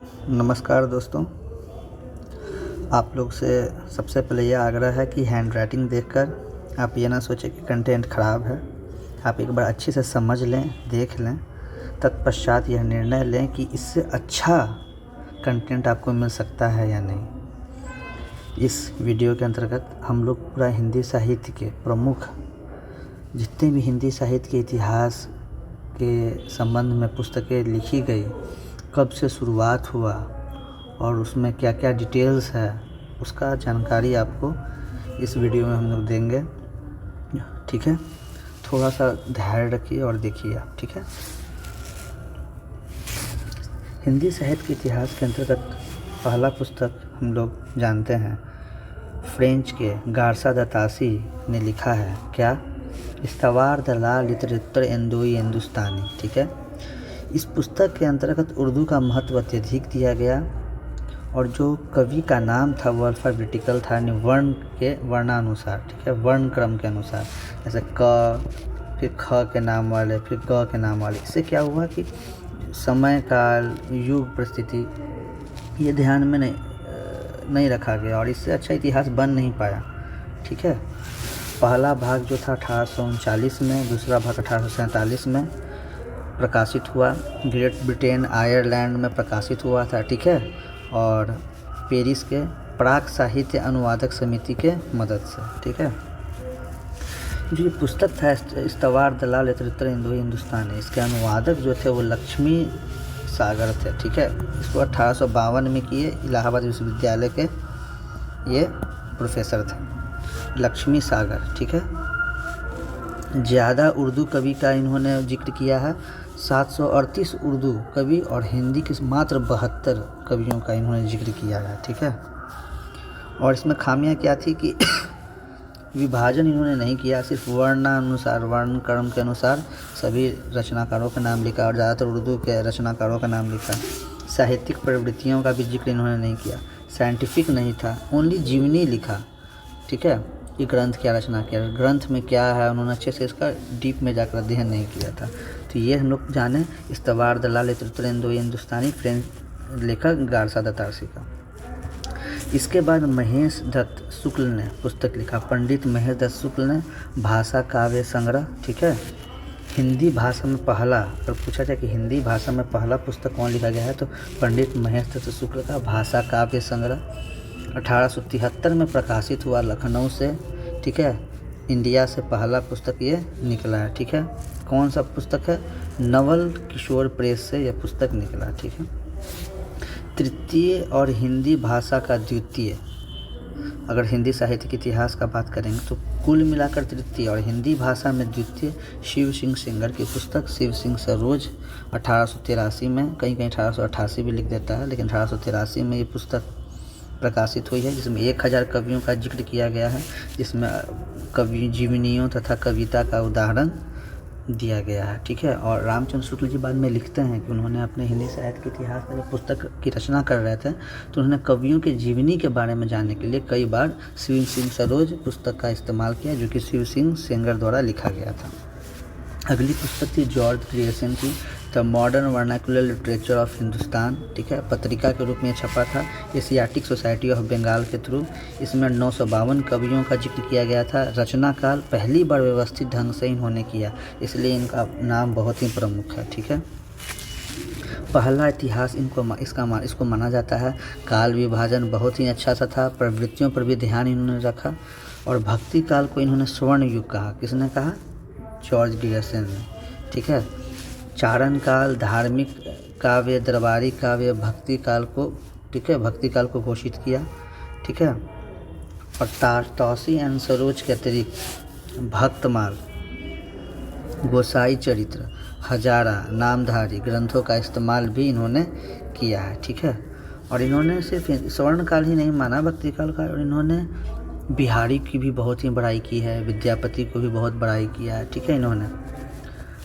नमस्कार दोस्तों। आप लोग से सबसे पहले यह आग्रह है कि हैंड राइटिंग देखकर आप ये ना सोचें कि कंटेंट ख़राब है। आप एक बार अच्छे से समझ लें, देख लें, तत्पश्चात यह निर्णय लें कि इससे अच्छा कंटेंट आपको मिल सकता है या नहीं। इस वीडियो के अंतर्गत हम लोग पूरा हिंदी साहित्य के प्रमुख जितने भी हिंदी साहित्य के इतिहास के संबंध में पुस्तकें लिखी गई, कब से शुरुआत हुआ और उसमें क्या क्या डिटेल्स है, उसका जानकारी आपको इस वीडियो में हम लोग देंगे। ठीक है, थोड़ा सा धैर्य रखिए और देखिए आप। ठीक है, हिंदी साहित्य के इतिहास के अंतर्गत पहला पुस्तक हम लोग जानते हैं, फ्रेंच के गार्सा द तासी ने लिखा है। क्या? इस्तवार द ला लिटरेचर इंडोई हिंदुस्तानी। ठीक है, इस पुस्तक के अंतर्गत उर्दू का महत्व अत्यधिक दिया गया और जो कवि का नाम था वो अल्फ़ाबेटिकल था, वर्ण के वर्णानुसार। ठीक है, वर्ण क्रम के अनुसार, जैसे क, फिर ख के नाम वाले, फिर ग के नाम वाले। इससे क्या हुआ कि समय काल, युग, परिस्थिति ये ध्यान में नहीं रखा गया और इससे अच्छा इतिहास बन नहीं पाया। ठीक है, पहला भाग जो था 1839 में, दूसरा भाग 1847 में प्रकाशित हुआ। ग्रेट ब्रिटेन, आयरलैंड में प्रकाशित हुआ था। ठीक है, और पेरिस के प्राक साहित्य अनुवादक समिति के मदद से। ठीक है, जो ये पुस्तक था इस्तवार द ला लिटरेचर इंडोई हिंदुस्तानी, इसके अनुवादक जो थे वो लक्ष्मी सागर थे। ठीक है, इसको 1852 में किए, इलाहाबाद विश्वविद्यालय के ये प्रोफेसर थे, लक्ष्मी सागर। ठीक है, ज़्यादा उर्दू कवि का इन्होंने जिक्र किया है, 738 उर्दू कवि और हिंदी के मात्र 72 कवियों का इन्होंने जिक्र किया है। ठीक है, और इसमें खामियां क्या थी कि विभाजन इन्होंने नहीं किया, सिर्फ वर्णानुसार, वर्ण क्रम के अनुसार सभी रचनाकारों का नाम लिखा और ज़्यादातर उर्दू के रचनाकारों का नाम लिखा। साहित्यिक प्रवृत्तियों का भी जिक्र इन्होंने नहीं किया, साइंटिफिक नहीं था, ओनली जीवनी लिखा। ठीक है, ये ग्रंथ क्या रचना किया, ग्रंथ में क्या है, उन्होंने अच्छे से इसका डीप में जाकर अध्ययन नहीं किया था। तो ये हम लोग जाने इस्तवार द ला लिटरेचर इंडोई हिंदुस्तानी, फ्रेंच लेखक गार्सा द तासी का। इसके बाद महेश दत्त शुक्ल ने पुस्तक लिखा, पंडित महेश दत्त शुक्ल ने भाषा काव्य संग्रह। ठीक है, हिंदी भाषा में पहला, अगर पूछा जाए कि हिंदी भाषा में पहला पुस्तक कौन लिखा गया है तो पंडित महेश दत्त शुक्ल का भाषा काव्य संग्रह 1873 में प्रकाशित हुआ लखनऊ से। ठीक है, इंडिया से पहला पुस्तक ये निकला है। ठीक है, कौन सा पुस्तक है? नवल किशोर प्रेस से यह पुस्तक निकला। ठीक है, तृतीय और हिंदी भाषा का द्वितीय, अगर हिंदी साहित्य के इतिहास का बात करेंगे तो कुल मिलाकर तृतीय और हिंदी भाषा में द्वितीय शिव सिंह सेंगर की पुस्तक शिव सिंह सरोज 1883 में, कहीं कहीं 1888 भी लिख देता है, लेकिन 1883 में ये पुस्तक प्रकाशित हुई है, जिसमें 1000 कवियों का जिक्र किया गया है, जिसमें कवि जीवनियों तथा कविता का उदाहरण दिया गया है। ठीक है, और रामचंद्र शुक्ल जी बाद में लिखते हैं कि उन्होंने अपने हिंदी साहित्य के इतिहास में जब पुस्तक की रचना कर रहे थे तो उन्होंने कवियों के जीवनी के बारे में जानने के लिए कई बार शिव सिंह सरोज पुस्तक का इस्तेमाल किया, जो कि शिव सिंह सेंगर द्वारा लिखा गया था। अगली पुस्तक थी जॉर्ज ग्रियर्सन की the modern vernacular literature of Hindustan. ठीक है, पत्रिका के रूप में छपा था एशियाटिक सोसाइटी ऑफ बंगाल के थ्रू। इसमें 952 कवियों का जिक्र किया गया था। रचना काल पहली बार व्यवस्थित ढंग से इन्होंने किया, इसलिए इनका नाम बहुत ही प्रमुख है। ठीक है, पहला इतिहास इसको माना जाता है। काल विभाजन बहुत ही अच्छा सा था, प्रवृत्तियों पर भी ध्यान इन्होंने रखा और भक्ति काल को इन्होंने स्वर्ण युग कहा। किसने कहा? जॉर्ज ग्रियर्सन ने। ठीक है, चारण काल, धार्मिक काव्य, दरबारी काव्य, भक्ति काल को, ठीक है, भक्ति काल को घोषित किया। ठीक है, और तौसी एंड सरोज के अतिरिक्त भक्तमाल, गोसाई चरित्र, हजारा, नामधारी ग्रंथों का इस्तेमाल भी इन्होंने किया है। ठीक है, और इन्होंने सिर्फ स्वर्ण काल ही नहीं माना, भक्ति काल का, और इन्होंने बिहारी की भी बहुत ही बड़ाई की है, विद्यापति को भी बहुत बड़ाई किया है। ठीक है, इन्होंने।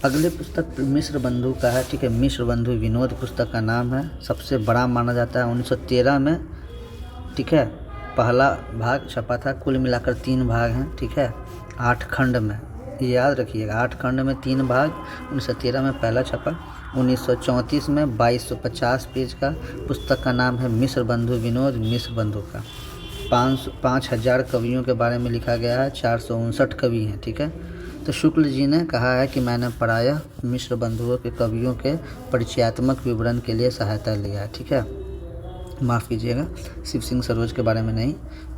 अगले पुस्तक मिश्र बंधु का है। ठीक है, मिश्र बंधु विनोद पुस्तक का नाम है, सबसे बड़ा माना जाता है, 1913 में। ठीक है, पहला भाग छपा था, कुल मिलाकर 3 भाग हैं। ठीक है, 8 खंड में, ये याद रखिएगा, 8 खंड में 3 भाग, 1913 में पहला छपा, 1934 में 2250 पेज का। पुस्तक का नाम है मिस्र बंधु विनोद मिस्र बंधु का। 5000 कवियों के बारे में लिखा गया है, 459 कवि हैं, ठीक है। तो शुक्ल जी ने कहा है कि मैंने प्रायः मिस्र बंधुओं के कवियों के परिचयात्मक विवरण के लिए सहायता लिया है, ठीक है। माफ़ कीजिएगा, शिव सिंह सरोज के बारे में नहीं,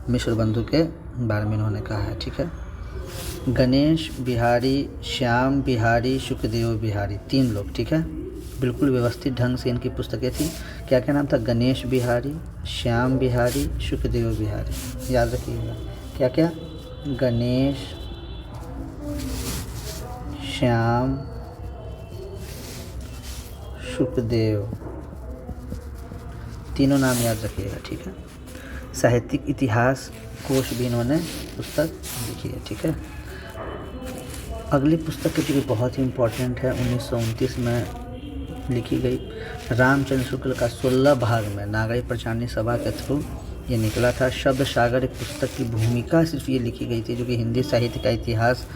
मिस्र बंधु के बारे में इन्होंने कहा है, ठीक है। गणेश बिहारी, श्याम बिहारी, सुखदेव बिहारी, 3 लोग, ठीक है। बिल्कुल व्यवस्थित ढंग से इनकी पुस्तकें थी। क्या क्या नाम था? गणेश बिहारी, श्याम बिहारी, सुखदेव बिहारी, याद रखिएगा। क्या क्या? गणेश, श्याम, सुखदेव, तीनों नाम याद रखिएगा, ठीक है। साहित्यिक इतिहास कोश भी इन्होंने पुस्तक लिखी है, ठीक है। अगली पुस्तक जो कि बहुत ही इम्पोर्टेंट है, 1929 में लिखी गई, रामचंद्र शुक्ल का 16 भाग में नागरी प्रचारणी सभा के थ्रू ये निकला था। शब्द सागर एक पुस्तक की भूमिका सिर्फ ये लिखी गई थी, जो कि हिंदी साहित्य का इतिहास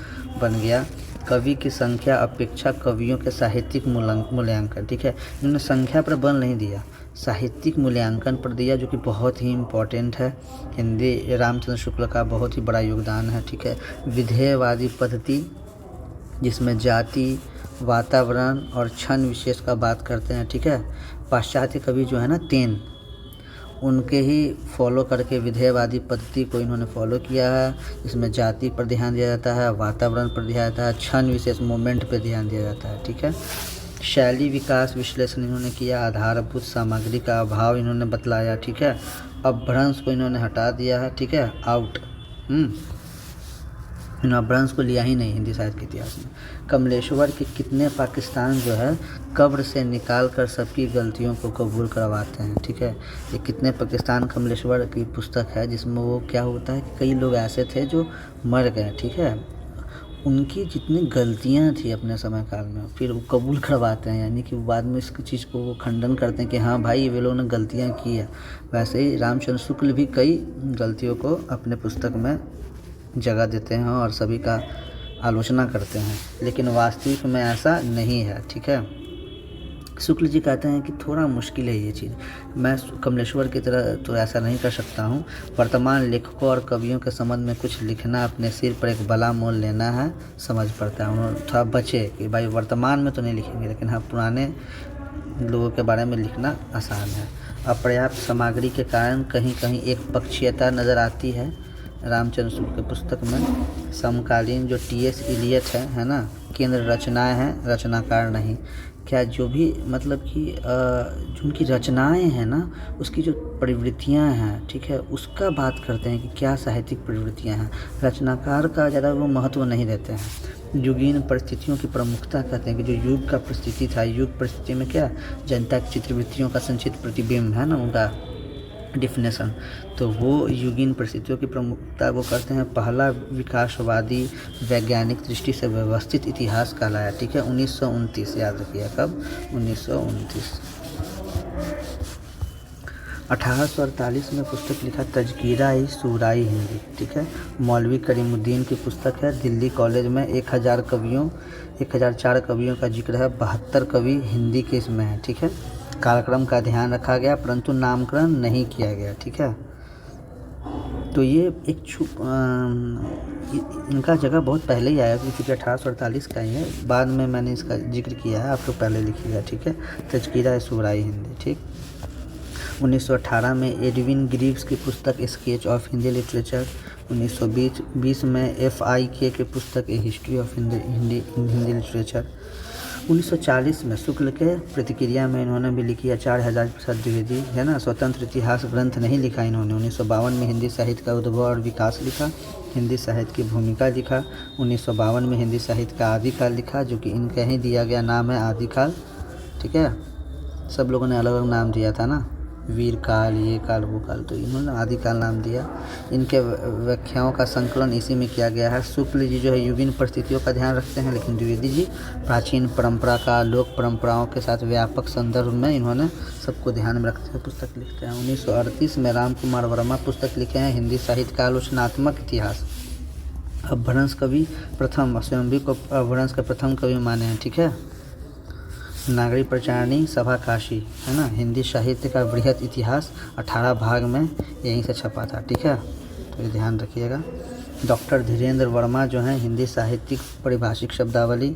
बन गया। कवि की संख्या अपेक्षा कवियों के साहित्यिक मूल्यांकन, ठीक है। इन्होंने संख्या पर बल नहीं दिया, साहित्यिक मूल्यांकन पर दिया, जो कि बहुत ही इम्पोर्टेंट है। हिंदी रामचंद्र शुक्ल का बहुत ही बड़ा योगदान है, ठीक है। विधेयवादी पद्धति, जिसमें जाति, वातावरण और क्षण विशेष का बात करते हैं, ठीक है। पाश्चात्य कवि जो है ना, तेन, उनके ही फॉलो करके विधेयवादी पद्धति को इन्होंने फॉलो किया है। इसमें जाति पर ध्यान दिया जाता है, वातावरण पर दिया जाता है, क्षण विशेष मोमेंट पर ध्यान दिया जाता है, ठीक है। शैली विकास विश्लेषण इन्होंने किया, आधारभूत सामग्री का अभाव इन्होंने बतलाया, ठीक है। अपभ्रंश को इन्होंने हटा दिया है, ठीक है, आउट। इन्होंने अपभ्रंश को लिया ही नहीं हिंदी साहित्य के इतिहास में। कमलेश्वर के कितने पाकिस्तान जो है कब्र से निकाल कर सबकी गलतियों को कबूल करवाते हैं, ठीक है। ये कितने पाकिस्तान कमलेश्वर की पुस्तक है, जिसमें वो क्या होता है कि कई लोग ऐसे थे जो मर गए, ठीक है। उनकी जितनी गलतियां थी अपने समय काल में, फिर वो कबूल करवाते हैं, यानी कि बाद में इसकी चीज़ को वो खंडन करते हैं कि हाँ भाई, वे लोगों ने गलतियां की है। वैसे ही रामचंद्र शुक्ल भी कई गलतियों को अपने पुस्तक में जगह देते हैं और सभी का आलोचना करते हैं, लेकिन वास्तविक में ऐसा नहीं है, ठीक है। शुक्ल जी कहते हैं कि थोड़ा मुश्किल है ये चीज़, मैं कमलेश्वर की तरह तो ऐसा नहीं कर सकता हूँ। वर्तमान लेखकों और कवियों के संबंध में कुछ लिखना अपने सिर पर एक बड़ा मोल लेना है, समझ पड़ता है। उन्होंने थोड़ा बचे कि भाई वर्तमान में तो नहीं लिखेंगे, लेकिन हाँ पुराने लोगों के बारे में लिखना आसान है। अपर्याप्त सामग्री के कारण कहीं कहीं एक पक्षीयता नज़र आती है रामचंद्र शुक्ल की पुस्तक में। समकालीन जो टी.एस. इलियट है ना, केंद्र रचनाएं हैं, रचनाकार नहीं। क्या जो भी मतलब कि जो उनकी रचनाएं हैं ना, उसकी जो प्रवृत्तियां हैं, ठीक है, उसका बात करते हैं कि क्या साहित्यिक प्रवृत्तियां हैं। रचनाकार का ज़्यादा वो महत्व नहीं देते हैं। युगीन परिस्थितियों की प्रमुखता कहते हैं कि जो युग का परिस्थिति था, युग परिस्थिति में क्या जनता की चित्रवृत्तियों का संचित प्रतिबिंब है ना, उनका डिफिनेशन, तो वो युगीन परिस्थितियों की प्रमुखता वो करते हैं। पहला विकासवादी वैज्ञानिक दृष्टि से व्यवस्थित इतिहास कहलाया, ठीक है। 1929 याद रखिए, कब? 1929। 1848 में पुस्तक लिखा तज़किरा-ए-शूरा-ए हिंदी, ठीक है। मौलवी करीमुद्दीन की पुस्तक है। दिल्ली कॉलेज में 1004 कवियों का जिक्र है, 72 कवि हिंदी के इसमें है, ठीक है। कार्यक्रम का ध्यान रखा गया परंतु नामकरण नहीं किया गया, ठीक है। तो ये एक इनका जगह बहुत पहले ही आया, क्योंकि 1848 का ही है, बाद में मैंने इसका जिक्र किया है, आप तो पहले लिखिएगा, ठीक है। तज़किरा-ए-शूरा-ए हिंदी, ठीक। 1918 में एडविन ग्रीव्स की पुस्तक स्केच ऑफ हिंदी लिटरेचर। 1920 में FIK की पुस्तक ए हिस्ट्री ऑफ हिंदी लिटरेचर। 1940 में शुक्ल के प्रतिक्रिया में इन्होंने भी लिखी आचार्य हजारी प्रसाद द्विवेदी, है ना, स्वतंत्र इतिहास ग्रंथ नहीं लिखा इन्होंने। 1952 में हिंदी साहित्य का उद्भव और विकास लिखा, हिंदी साहित्य की भूमिका लिखा। 1952 में हिंदी साहित्य का आदिकाल लिखा, जो कि इनका ही दिया गया नाम है आदिकाल, ठीक है। सब लोगों ने अलग अलग नाम दिया था ना, वीर काल, ये काल, वो काल, तो इन्होंने आदिकाल नाम दिया। इनके व्याख्याओं का संकलन इसी में किया गया है। शुक्ल जी जो है युगीन परिस्थितियों का ध्यान रखते हैं, लेकिन द्विवेदी जी प्राचीन परंपरा का लोक परंपराओं के साथ व्यापक संदर्भ में इन्होंने सबको ध्यान में रखते हुए पुस्तक लिखते हैं। 1938 में राम कुमार वर्मा पुस्तक लिखे हैं, हिंदी साहित्य का आलोचनात्मक इतिहास। अपभ्रंश कवि प्रथम, स्वयंभी को अपभ्रंश का प्रथम कवि माने हैं, ठीक है। नागरी प्रचारणी सभा काशी, है ना, हिंदी साहित्य का बृहत इतिहास 18 भाग में यहीं से छपा था। ठीक है, तो ये ध्यान रखिएगा। डॉक्टर धीरेन्द्र वर्मा जो हैं हिंदी साहित्यिक परिभाषिक शब्दावली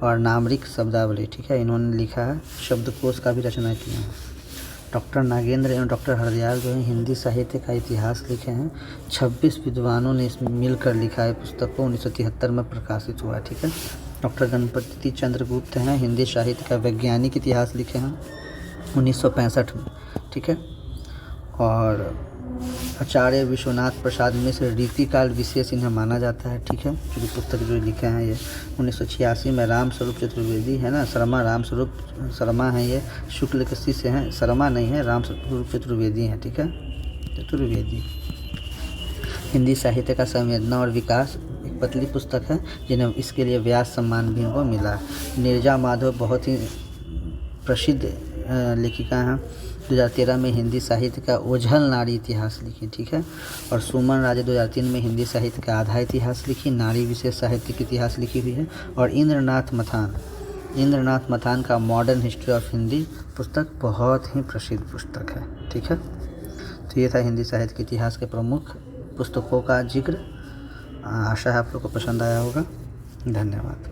और नामरिक शब्दावली, ठीक है, इन्होंने लिखा है। शब्दकोश का भी रचना किए हैं। डॉक्टर नागेंद्र एवं डॉक्टर हरदयाल जो है हिंदी साहित्य का इतिहास लिखे हैं। 26 विद्वानों ने इसमें मिलकर लिखा है। पुस्तक को 1973 में प्रकाशित हुआ। ठीक है। डॉक्टर गणपति चंद्र गुप्त हैं, हिंदी साहित्य का वैज्ञानिक इतिहास लिखे हैं 1965 में। ठीक है। और आचार्य विश्वनाथ प्रसाद मिश्र रीतिकाल विशेष इन्हें माना जाता है। ठीक है, क्योंकि पुस्तक जो लिखे हैं ये 1986 में राम स्वरूप चतुर्वेदी, है ना, शर्मा, राम स्वरूप शर्मा हैं, ये शुक्ल के शिष्य हैं। शर्मा नहीं है, राम स्वरूप चतुर्वेदी हैं। ठीक है, चतुर्वेदी। हिंदी साहित्य का संवेदना और विकास एक पतली पुस्तक है जिन्हें इसके लिए व्यास सम्मान भी इनको मिला। नीरजा माधव बहुत ही प्रसिद्ध लेखिका हैं। 2013 में हिंदी साहित्य का ओझल नारी इतिहास लिखी। ठीक है। और सुमन राजे 2003 में हिंदी साहित्य का आधा इतिहास लिखी, नारी विशेष साहित्यिक इतिहास लिखी हुई है। और इंद्रनाथ मथान का मॉडर्न हिस्ट्री ऑफ हिंदी पुस्तक बहुत ही प्रसिद्ध पुस्तक है। ठीक है, तो ये था हिंदी साहित्य के इतिहास के प्रमुख पुस्तकों का जिक्र। आशा है आप लोग को पसंद आया होगा। धन्यवाद।